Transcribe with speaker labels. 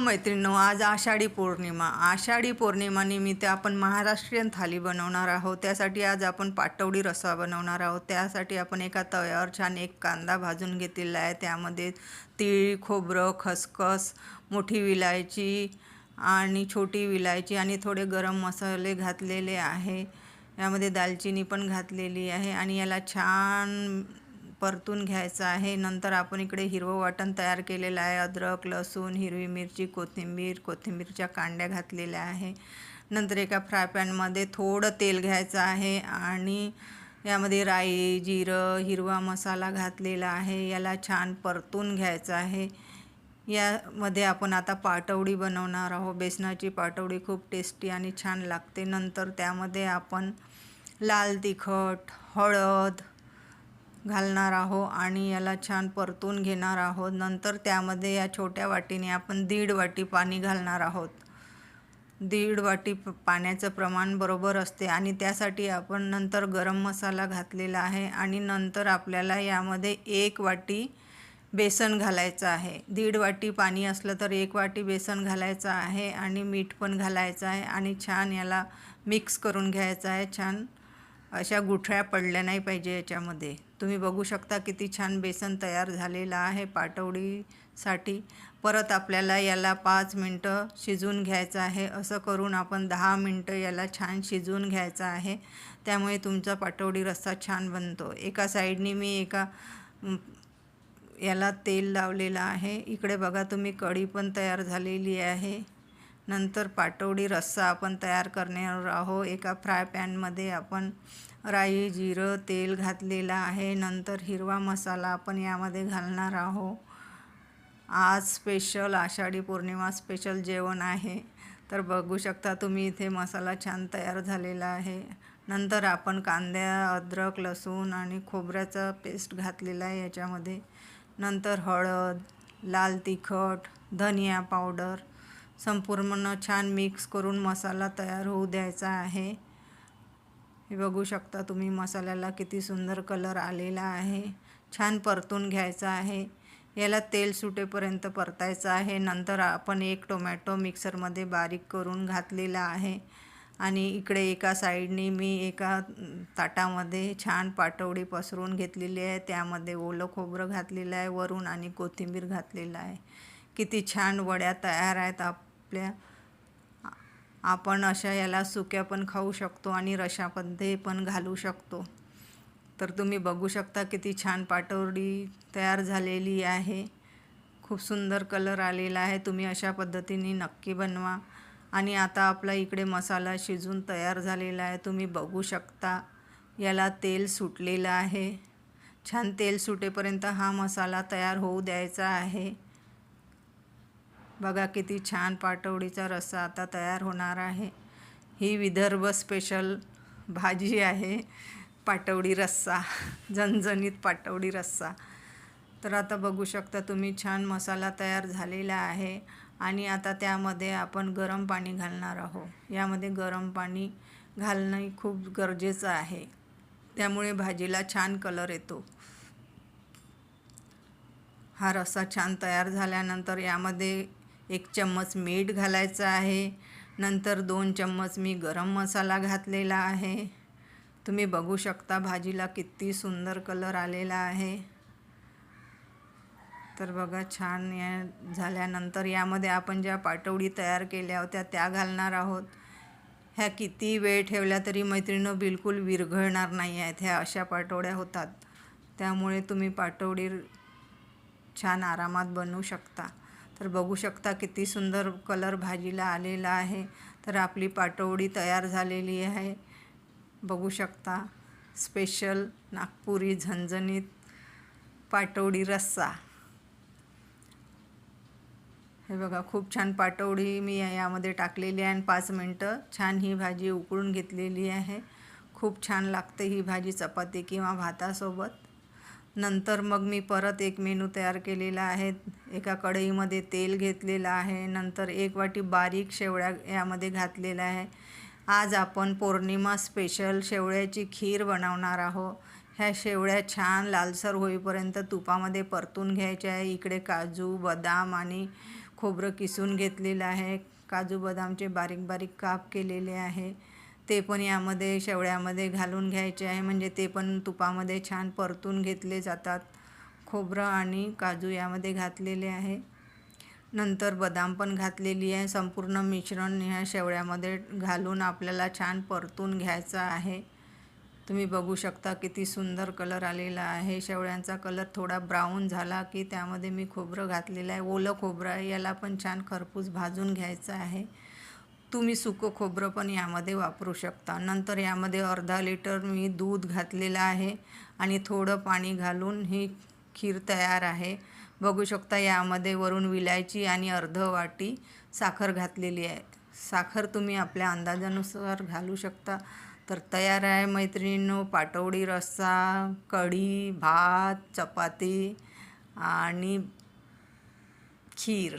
Speaker 1: मैत्रिणींनो, आज आषाढी पौर्णिमा. आषाढी पौर्णिमा निमित्त आपण महाराष्ट्रीयन थाली बनवणार आहोत. त्यासाठी आज आपण पाटवडी रस्सा बनवणार आहोत. त्यासाठी आपण एका तव्यावर छान एक कांदा भाजून घेतलेला आहे. त्यामध्ये तीळ, खोबरं, खसखस, मोठी विलायची आणि छोटी विलायची आणि थोडे गरम मसाले घातलेले आहे. यामध्ये दालचिनी पण घातलेली आहे आणि याला छान परतून घ्यायचं आहे. नंतर आपण इकडे हिरवं वाटण तयार केलेलं आहे. अद्रक, लसूण, हिरवी मिरची, कोथिंबीरच्या कांड्या घातलेल्या आहे. नंतर एका फ्राय पॅनमध्ये थोडं तेल घ्यायचं आहे आणि यामध्ये राई, जिरं, हिरवा मसाला घातलेला आहे. याला छान परतून घ्यायचं आहे. यामध्ये आपण आता पाटवडी बनवणार आहोत. बेसनाची पाटवडी खूप टेस्टी आणि छान लागते. नंतर त्यामध्ये आपण लाल तिखट, हळद घालणार आहोत आणि याला छान परतून घेणार आहोत. नंतर त्यामध्ये या छोट्या वाटीने आपण 1.5 वाटी पाणी घालणार आहोत. 1.5 वाटी पाण्याचं प्रमाण बरोबर असते आणि त्यासाठी आपण नंतर गरम मसाला घातलेला आहे आणि नंतर आपल्याला यामध्ये 1 वाटी बेसन घालायचं आहे. 1.5 वाटी पाणी असलं तर 1 वाटी बेसन घालायचं आहे आणि मीठ पण घालायचं आहे आणि छान याला मिक्स करून घ्यायचं आहे. छान अशा गुठळ्या पडल्या नाही पाहिजे याच्यामध्ये. तुम्ही बघू शकता किती छान बेसन तयार झालेलं आहे पाटवडीसाठी. परत आपल्याला याला 5 मिनटं शिजवून घ्यायचं आहे. असं करून आपण 10 मिनटं याला छान शिजवून घ्यायचं आहे. त्यामुळे तुमचा पाटवडी रस्सा छान बनतो. एका साईडनी मी याला तेल लावलेलं आहे. इकडे बघा तुम्ही, कढी पण तयार झालेली आहे. नंतर पाटवडी रस्सा आपण तयार करणार आहोत. एका फ्राय पॅनमध्ये आपण राई, जिरं, तेल घातलेलं आहे. नंतर हिरवा मसाला आपण यामध्ये घालणार आहोत. आज स्पेशल आषाढी पौर्णिमा स्पेशल जेवण आहे. तर बघू शकता तुम्ही, इथे मसाला छान तयार झालेला आहे. नंतर आपण कांदा, अद्रक, लसूण आणि खोबऱ्याचा पेस्ट घातलेला आहे याच्यामध्ये. नंतर हळद, लाल तिखट, धनिया पावडर संपूर्ण छान मिक्स करून मसाला तयार होऊ द्यायचा आहे. हे बघू शकता तुम्ही, मसाल्याला किती सुंदर कलर आलेला आहे. छान परतून घ्यायचा आहे. याला तेल सुटेपर्यंत परतायचं आहे. नंतर आपण 1 टोमॅटो मिक्सरमध्ये बारीक करून घातलेला आहे आणि इकडे एका साईडनी मी एका ताटामध्ये छान पाटवडी पसरून घेतलेली आहे. त्यामध्ये ओलं खोबरं घातलेलं आहे वरून आणि कोथिंबीर घातलेलं आहे. किती छान वड्या तयार आहेत आपल्या. आपण अशा याला सुक्या पण खाऊ शकतो आणि रशामध्ये पण घालू शकतो. तर तुम्ही बघू शकता किती छान पाटवडी तयार झालेली आहे. खूप सुंदर कलर आलेला आहे. तुम्ही अशा पद्धतीने नक्की बनवा. आणि आता आपला इकडे मसाला शिजून तयार झालेला आहे. तुम्ही बघू शकता, याला तेल सुटलेलं आहे. छान तेल सुटेपर्यंत हा मसाला तयार होऊ द्यायचा आहे. बघा किती छान पाटवडीचा रस्सा आता तयार होणार आहे. ही विदर्भ स्पेशल भाजी आहे, पाटवडी रस्सा, झणझणीत पाटवडी रस्सा. तर आता बघू शकता तुम्ही, छान मसाला तयार झालेला आहे आणि आता त्यामध्ये आपण गरम पाणी घालणार आहोत. यामध्ये गरम पाणी घालणं खूप गरजेचं आहे. त्यामुळे भाजीला छान कलर येतो. हा रस्सा छान तयार झाल्यानंतर यामध्ये 1 चम्मच मीठ घालायचं आहे. नंतर 2 चम्मच मी गरम मसाला घातलेला आहे. तुम्ही बघू शकता भाजीला किती सुंदर कलर आलेला आहे. तर बघा, छान झाल्यानंतर यामध्ये आपण ज्या पाटवडी तयार केल्या होत्या त्या घालणार आहोत. ह्या किती वेळ ठेवल्या तरी मैत्रिणींनो बिलकुल विरघळणार नाही आहेत. ह्या अशा पाटवड्या होतात. त्यामुळे तुम्ही पाटवडी छान आरामात बनवू शकता. तर बघू शकता किती सुंदर कलर भाजीला आलेला आहे. तर आपली पाटवडी तयार झालेली आहे. बघू शकता, स्पेशल नागपुरी झणझणीत पाटवडी रस्सा. हे बघा, खूप छान पाटवडी मी यामध्ये टाकलेली आहे आणि 5 मिनटं छान ही भाजी उकळून घेतलेली आहे. खूप छान लागते ही भाजी चपाती किंवा भातासोबत. नंतर मग मी परत एक मेनू तयार केलेला आहे. एका कढईमध्ये तेल घेतलेलं आहे. नंतर 1 वाटी बारीक शेवळ्या यामध्ये घातलेल्या आहे. आज आपण पौर्णिमा स्पेशल शेवळ्याची खीर बनवणार आहोत. ह्या शेवळ्या छान लालसर होईपर्यंत तुपामध्ये परतून घ्यायच्या आहे. इकडे काजू, बदाम आणि खोबरं किसून घेतलेलं आहे, काजू बदामचे बारीक बारीक काप केलेले आहे, ते पण यामध्ये शेवळ्यामध्ये घालून घ्यायचे आहे. म्हणजे ते पण तुपामध्ये छान परतून घेतले जातात. खोबरं आणि काजू यामध्ये घातलेले आहे. नंतर बदाम पण घातलेली आहे. संपूर्ण मिश्रण ह्या शेवळ्यामध्ये घालून आपल्याला छान परतून घ्यायचं आहे. तुम्ही बघू शकता किती सुंदर कलर आलेला आहे. शेवळ्यांचा कलर थोडा ब्राऊन झाला की त्यामध्ये मी खोबरं घातलेलं आहे. ओलं खोबरं आहे, याला पण छान खरपूस भाजून घ्यायचं आहे. तुम्ही सुकं खोबरं पण यामध्ये वापरू शकता. नंतर यामध्ये अर्धा लिटर मी दूध घातलेलं आहे आणि थोडं पाणी घालून ही खीर तयार आहे. बघू शकता यामध्ये वरून विलायची आणि अर्ध वाटी साखर घातलेली आहे. साखर तुम्ही आपल्या अंदाजानुसार घालू शकता. तर तयार आहे मैत्रिणींनो पाटवडी रस्सा, कढी, भात, चपाती आणि खीर.